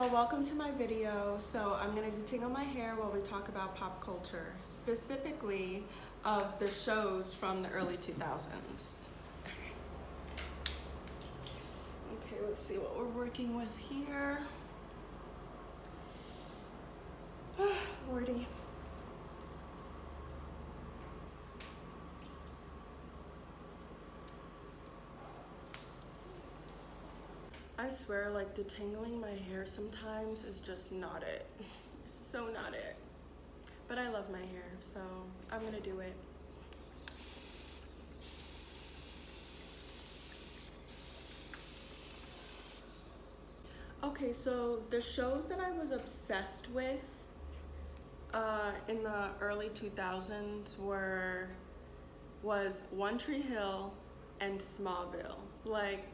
Welcome to my video. So I'm going to detangle my hair while we talk about pop culture, specifically of the shows from the early 2000s. Okay, let's see what we're working with here. Lordy. I swear, like, detangling my hair sometimes is just not it. It's so not it. But I love my hair, so I'm gonna do it. Okay, so the shows that I was obsessed with in the early 2000s was One Tree Hill and Smallville. Like,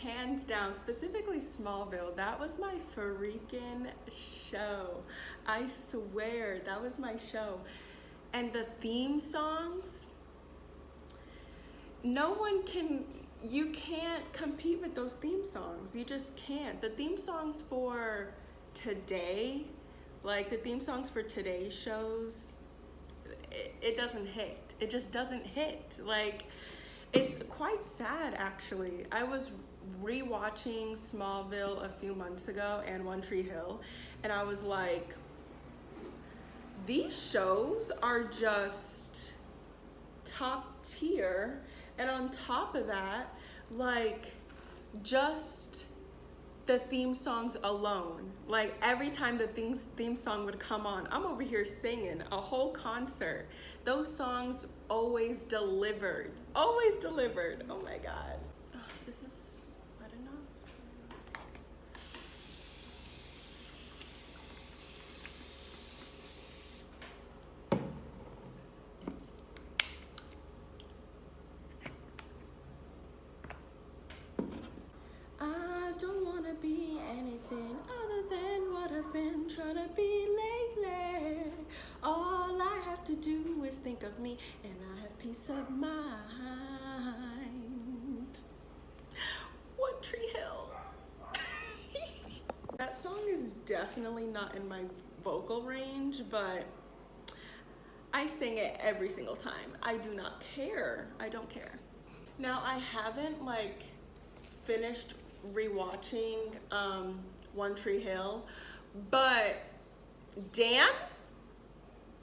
hands down, specifically Smallville, that was my freaking show. I swear, that was my show. And the theme songs, you can't compete with those theme songs. You just can't. The theme songs for today, like the theme songs for today's shows, it doesn't hit. It just doesn't hit. Like, it's quite sad, actually. I was rewatching Smallville a few months ago and One Tree Hill, and I was like, these shows are just top tier. And on top of that, like, just the theme songs alone, like every time the theme song would come on, I'm over here singing a whole concert. Those songs always delivered. Oh my God. Is this wet enough? I don't wanna be anything other than what I've been trying to be lately. All I have to do is think of me and I have peace of mind. One Tree Hill. That song is definitely not in my vocal range, but I sing it every single time. I do not care. I don't care. Now, I haven't like finished rewatching One Tree Hill, but Dan,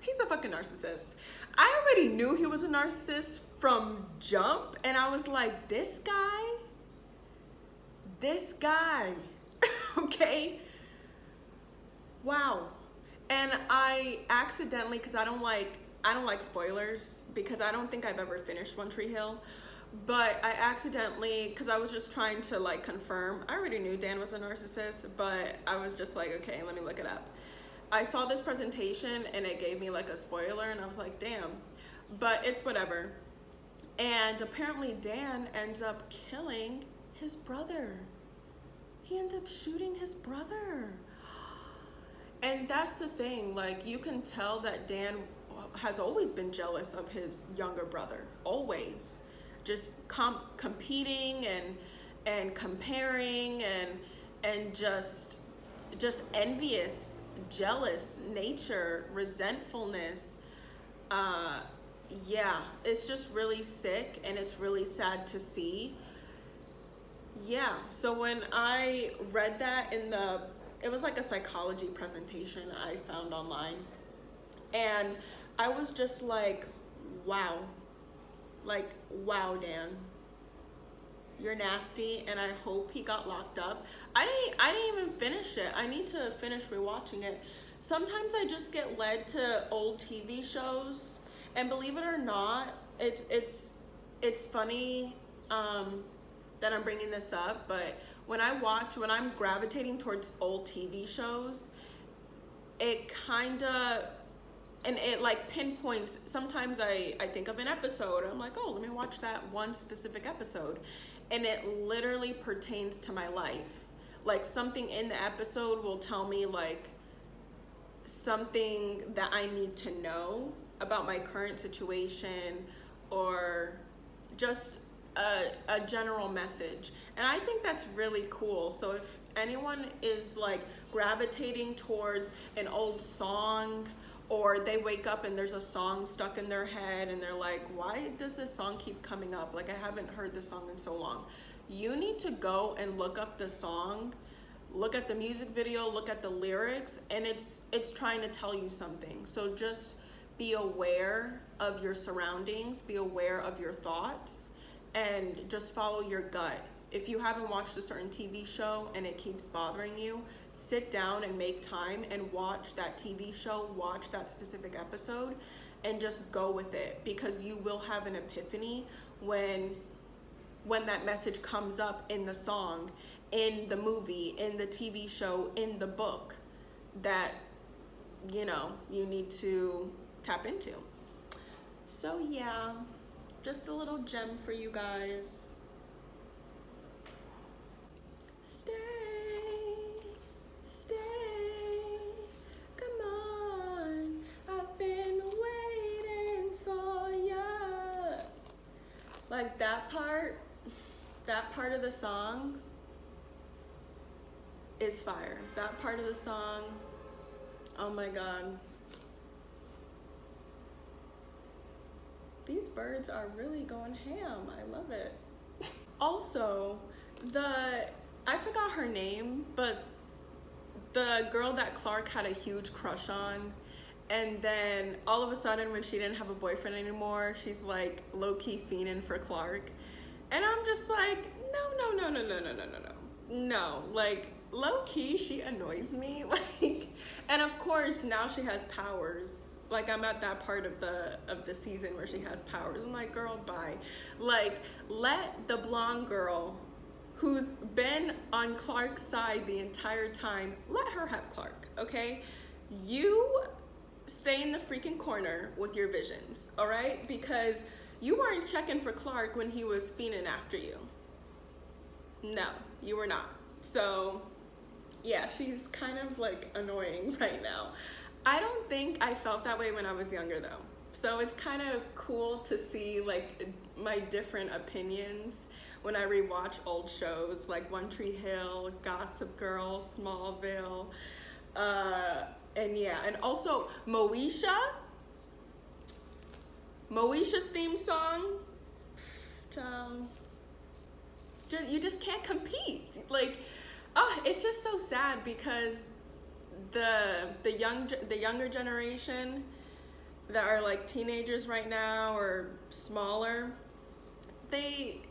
he's a fucking narcissist. I already knew he was a narcissist from jump, and I was like, this guy, okay? Wow. And I accidentally, because I don't like spoilers, because I don't think I've ever finished One Tree Hill, but I accidentally, because I was just trying to like confirm, I already knew Dan was a narcissist, but I was just like, okay, let me look it up. I saw this presentation and it gave me like a spoiler, and I was like, damn, but it's whatever. And apparently Dan ends up killing his brother. He ends up shooting his brother. And that's the thing, like, you can tell that Dan has always been jealous of his younger brother, always. Just competing and comparing and just envious, jealous nature, resentfulness. Yeah, it's just really sick, and it's really sad to see. Yeah, so when I read that it was like a psychology presentation I found online, and I was just like, wow. Like, wow, Dan, you're nasty, and I hope he got locked up. I didn't even finish it. I need to finish rewatching it. Sometimes I just get led to old TV shows, and believe it or not, it's funny that I'm bringing this up, but when I'm gravitating towards old TV shows, it like pinpoints. Sometimes I think of an episode, I'm like, oh, let me watch that one specific episode, and it literally pertains to my life. Like, something in the episode will tell me like something that I need to know about my current situation, or just a general message. And I think that's really cool. So if anyone is like gravitating towards an old song, or they wake up and there's a song stuck in their head and they're like, why does this song keep coming up? Like, I haven't heard this song in so long. You need to go and look up the song, look at the music video, look at the lyrics, and it's trying to tell you something. So just be aware of your surroundings, be aware of your thoughts, and just follow your gut. If you haven't watched a certain TV show and it keeps bothering you, sit down and make time and watch that TV show, watch that specific episode, and just go with it, because you will have an epiphany when that message comes up in the song, in the movie, in the TV show, in the book, that, you know, you need to tap into. So yeah, just a little gem for you guys. Stay, come on, I've been waiting for ya. Like that part of the song is fire. That part of the song, oh my God. These birds are really going ham. I love it. Also, I forgot her name, but the girl that Clark had a huge crush on, and then all of a sudden when she didn't have a boyfriend anymore, she's like low-key fiending for Clark. And I'm just like, no, like low-key she annoys me. Like, and of course now she has powers. Like, I'm at that part of the season where she has powers. I'm like, girl, bye. Like, let the blonde girl who's been on Clark's side the entire time, let her have Clark, okay? You stay in the freaking corner with your visions, all right? Because you weren't checking for Clark when he was fiending after you. No, you were not. So, yeah, she's kind of like annoying right now. I don't think I felt that way when I was younger though. So it's kind of cool to see like my different opinions when I rewatch old shows like One Tree Hill, Gossip Girl, Smallville, and yeah, and also Moesha's theme song, you just can't compete. Like, it's just so sad because the younger generation that are like teenagers right now or smaller, they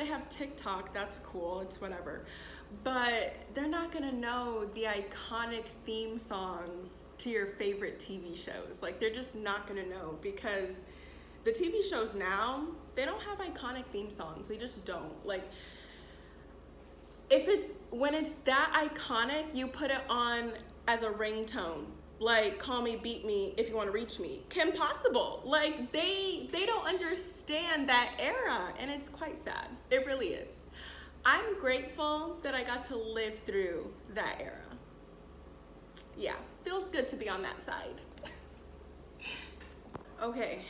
have TikTok, that's cool, it's whatever, but they're not gonna know the iconic theme songs to your favorite TV shows. Like, they're just not gonna know, because the TV shows now, they don't have iconic theme songs. They just don't. Like, when it's that iconic, you put it on as a ringtone, like Call Me, Beat Me, If You Want to Reach Me. Kim Possible. Like, they don't understand that era, and it's quite sad. It really is. I'm grateful that I got to live through that era. Yeah, feels good to be on that side. Okay,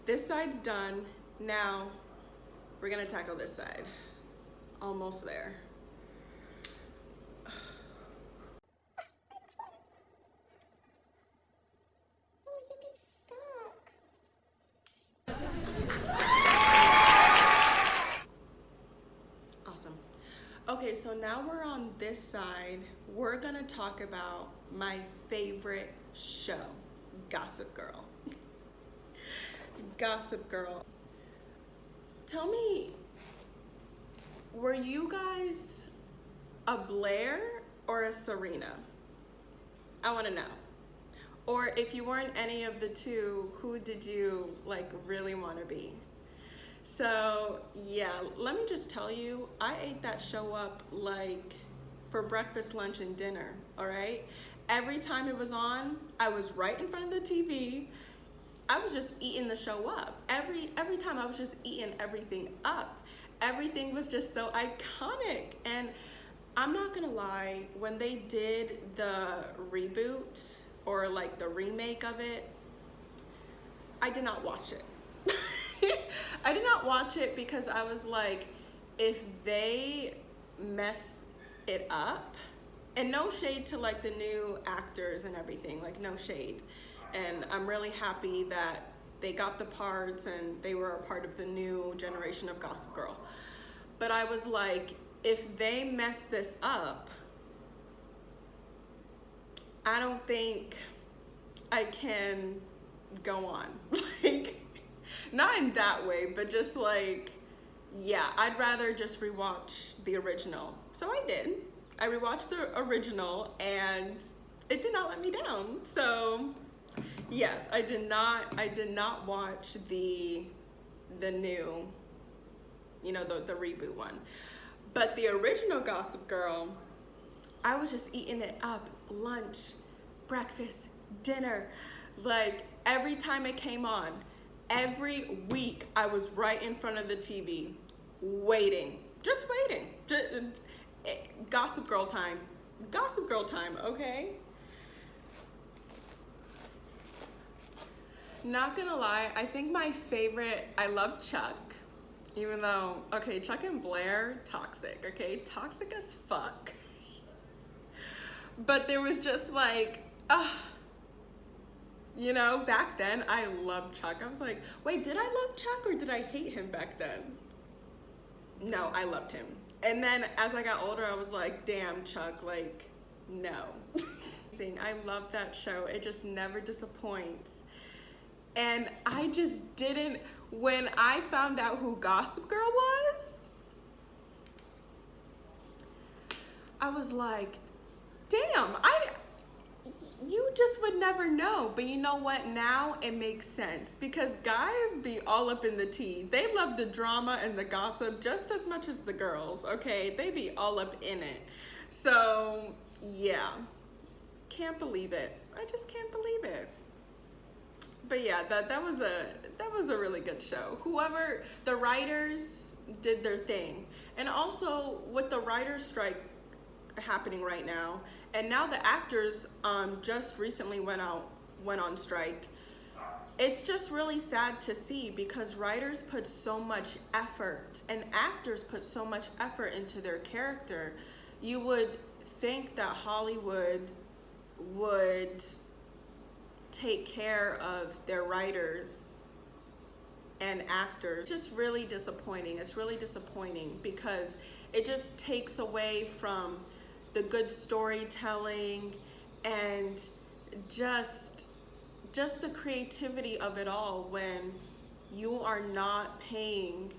this side's done. Now we're gonna tackle this side. Almost there. Okay, so now we're on this side. We're gonna talk about my favorite show, Gossip Girl. Gossip Girl. Tell me, were you guys a Blair or a Serena? I wanna know. Or if you weren't any of the two, who did you like really wanna be? So yeah, let me just tell you, I ate that show up like for breakfast, lunch, and dinner, all right? Every time it was on, I was right in front of the TV. I was just eating the show up. Every time I was just eating everything up. Everything was just so iconic. And I'm not gonna lie, when they did the reboot or like the remake of it, I did not watch it. I did not watch it because I was like, if they mess it up, And no shade to like the new actors and everything, like no shade. And I'm really happy that they got the parts and they were a part of the new generation of Gossip Girl. But I was like, if they mess this up, I don't think I can go on. Like, not in that way, but just like, yeah, I'd rather just rewatch the original. So I did. I rewatched the original and it did not let me down. So yes, I did not watch the new, the reboot one. But the original Gossip Girl, I was just eating it up. Lunch, breakfast, dinner. Like every time it came on, every week I was right in front of the TV, waiting, just waiting. Gossip Girl time. Gossip Girl time, okay? Not gonna lie, I think my favorite, I love Chuck. Even though, okay, Chuck and Blair, toxic, okay? Toxic as fuck. But there was just like, back then I loved Chuck. I was like, wait, did I love Chuck or did I hate him back then? No, I loved him. And then as I got older, I was like, damn, Chuck, like, no. I love that show. It just never disappoints. And I just didn't, when I found out who Gossip Girl was, I was like, damn, you just would never know. But you know what? Now it makes sense because guys be all up in the tea. They love the drama and the gossip just as much as the girls, okay? They be all up in it. So, yeah. Can't believe it. I just can't believe it. But yeah, that was a really good show. Whoever, the writers did their thing. And also with the writer's strike happening right now, and now the actors just recently went on strike. It's just really sad to see because writers put so much effort and actors put so much effort into their character. You would think that Hollywood would take care of their writers and actors. It's just really disappointing. It's really disappointing because it just takes away from the good storytelling and just the creativity of it all when you are not paying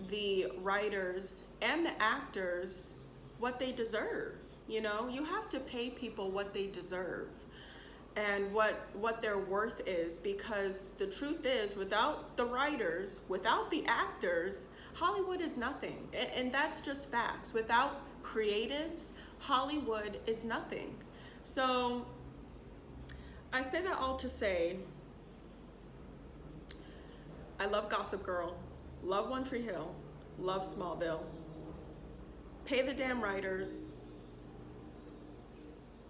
the writers and the actors what they deserve. You have to pay people what they deserve and what their worth is, because the truth is, without the writers, without the actors, Hollywood is nothing. And that's just facts. Without creatives, Hollywood is nothing. So I say that all to say, I love Gossip Girl, love One Tree Hill, love Smallville. Pay the damn writers,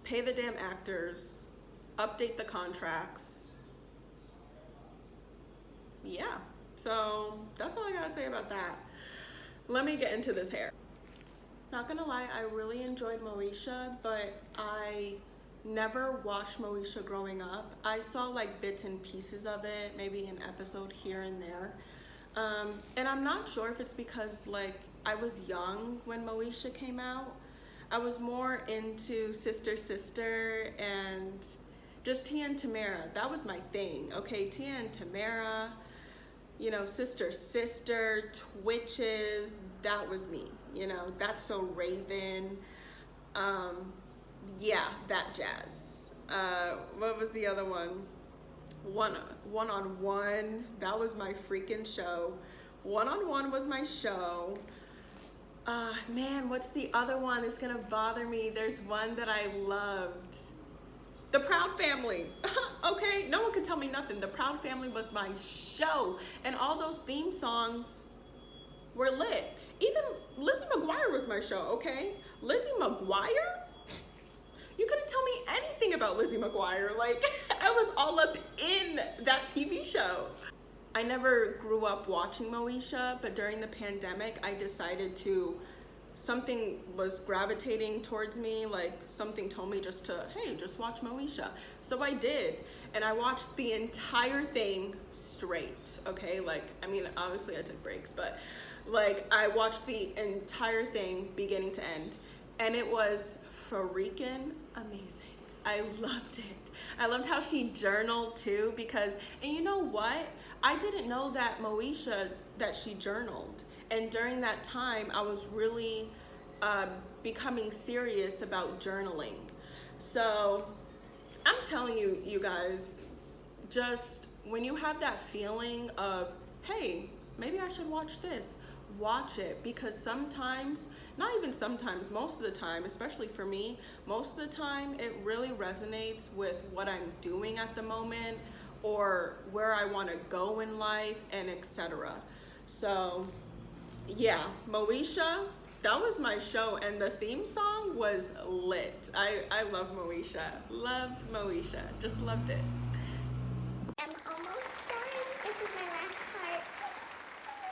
pay the damn actors, update the contracts. Yeah, so that's all I gotta say about that. Let me get into this hair. Not gonna lie, I really enjoyed Moesha, but I never watched Moesha growing up. I saw like bits and pieces of it, maybe an episode here and there. And I'm not sure if it's because like I was young when Moesha came out. I was more into Sister Sister and just Tia and Tamara. That was my thing, okay? Tia and Tamara, Sister Sister, Twitches, that was me, That's So Raven, yeah, that jazz. What was the other one? One on One, that was my freaking show. One on One was my show. Man, what's the other one? It's gonna bother me. There's one that I loved. The Proud Family. Okay, no one could tell me nothing. The Proud Family was my show. And all those theme songs were lit. Even Lizzie McGuire was my show, okay? Lizzie McGuire? You couldn't tell me anything about Lizzie McGuire. Like, I was all up in that TV show. I never grew up watching Moesha, but during the pandemic, I decided to something was gravitating towards me, like something told me just to, hey, just watch Moesha. So I did, and I watched the entire thing straight, okay? Like, I mean, obviously I took breaks, but like I watched the entire thing beginning to end, and it was freaking amazing. I loved it. I loved how she journaled too, because, and you know what? I didn't know that Moesha, that she journaled. And during that time, I was really becoming serious about journaling. So I'm telling you, you guys, just when you have that feeling of, hey, maybe I should watch this, watch it, because sometimes, not even sometimes, most of the time, especially for me, most of the time it really resonates with what I'm doing at the moment or where I want to go in life, and etc. So yeah, Moesha, that was my show, and the theme song was lit. I love Moesha. Loved Moesha. Just loved it. I'm almost done. This is my last part. I'm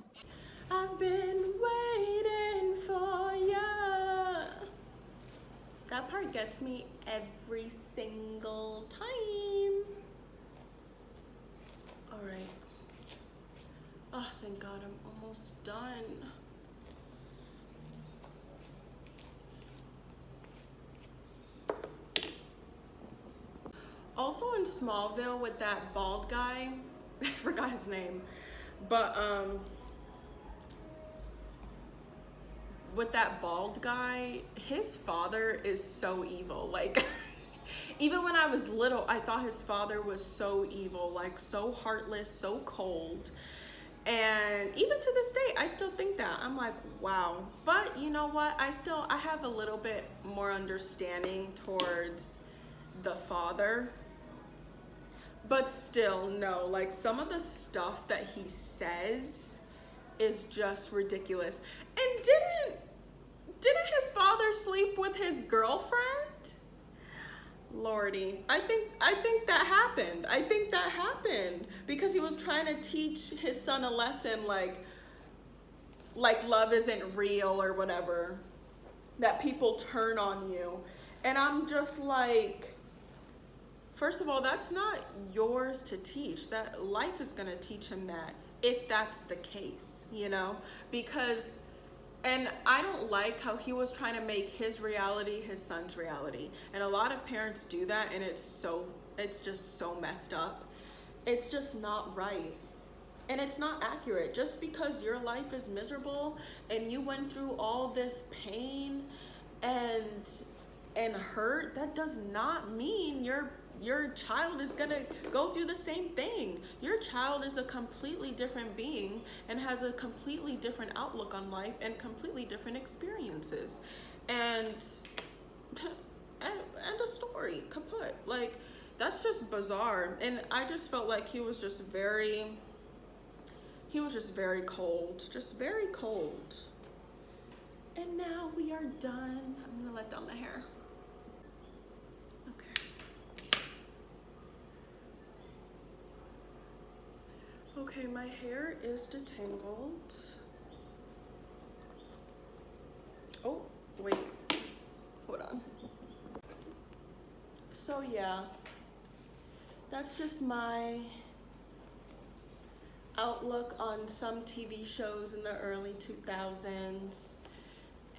excited. I've been waiting for ya. That part gets me every single time. All right. Oh, thank God, I'm almost done. Also in Smallville with that bald guy, I forgot his name, but with that bald guy, his father is so evil. Like, even when I was little, I thought his father was so evil, like so heartless, so cold. And even to this day, I still think that. I'm like, wow. But you know what? I have a little bit more understanding towards the father. But still, no, like some of the stuff that he says is just ridiculous. And didn't his father sleep with his girlfriend? Lordy, I think that happened. I think that happened because he was trying to teach his son a lesson, like love isn't real or whatever, that people turn on you. And I'm just like, first of all, that's not yours to teach. That life is going to teach him that, if that's the case, you know? Because, and I don't like how he was trying to make his reality his son's reality. And a lot of parents do that, and it's just so messed up. It's just not right. And it's not accurate. Just because your life is miserable and you went through all this pain and hurt, that does not mean your child is gonna go through the same thing. Your child is a completely different being and has a completely different outlook on life and completely different experiences. And a story, kaput. Like, that's just bizarre. And I just felt like he was just very cold. Just very cold. And now we are done. I'm gonna let down the hair. Okay, my hair is detangled. Oh, wait, hold on. So yeah, that's just my outlook on some TV shows in the early 2000s.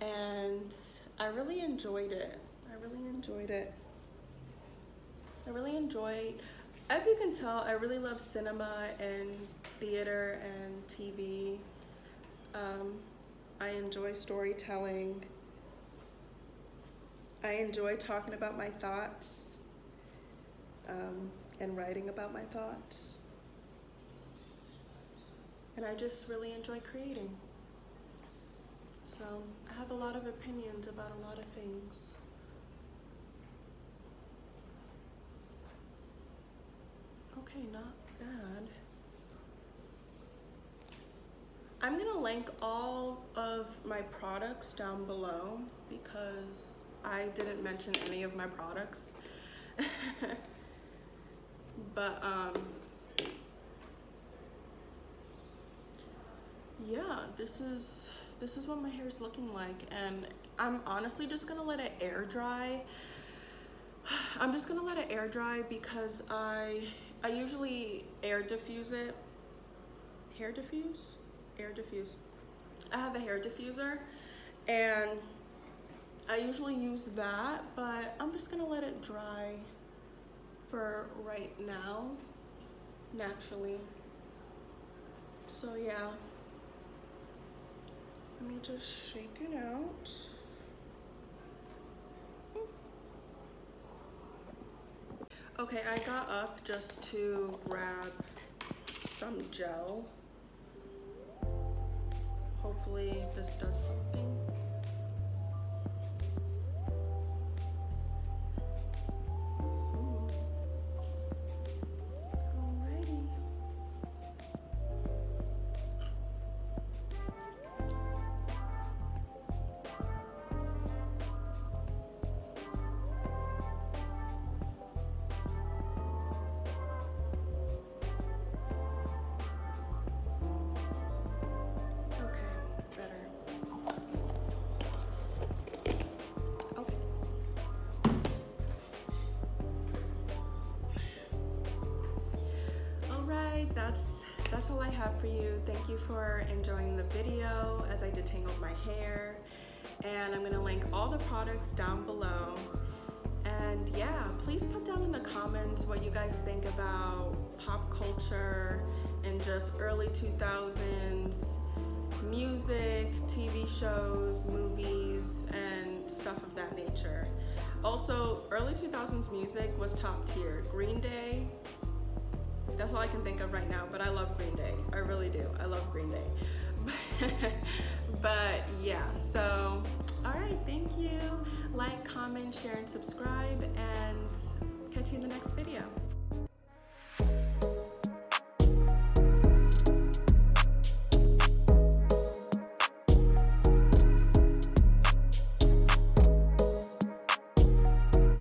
And I really enjoyed it. As you can tell, I really love cinema and theater and TV. I enjoy storytelling. I enjoy talking about my thoughts and writing about my thoughts. And I just really enjoy creating. So I have a lot of opinions about a lot of things. Okay, not bad. I'm gonna link all of my products down below because I didn't mention any of my products. But yeah, this is this is what my hair is looking like, and I'm honestly just gonna let it air dry. I'm just gonna let it air dry because I usually air diffuse it. Hair diffuse? Air diffuse. I have a hair diffuser and I usually use that, but I'm just gonna let it dry for right now, naturally. So yeah, let me just shake it out. Okay, I got up just to grab some gel. Hopefully this does something. Alrighty. Okay, alright, that's all I have for you. Thank you for enjoying the video as I detangled my hair. And I'm gonna link all the products down below. And yeah, please put down in the comments what you guys think about pop culture and just early 2000s music, TV shows, movies, and stuff of that nature. Also, early 2000s music was top tier. Green Day, that's all I can think of right now, but I love Green Day. I really do. I love Green Day. But yeah, so all right, thank you. Like, comment, share, and subscribe, and catch you in the next video.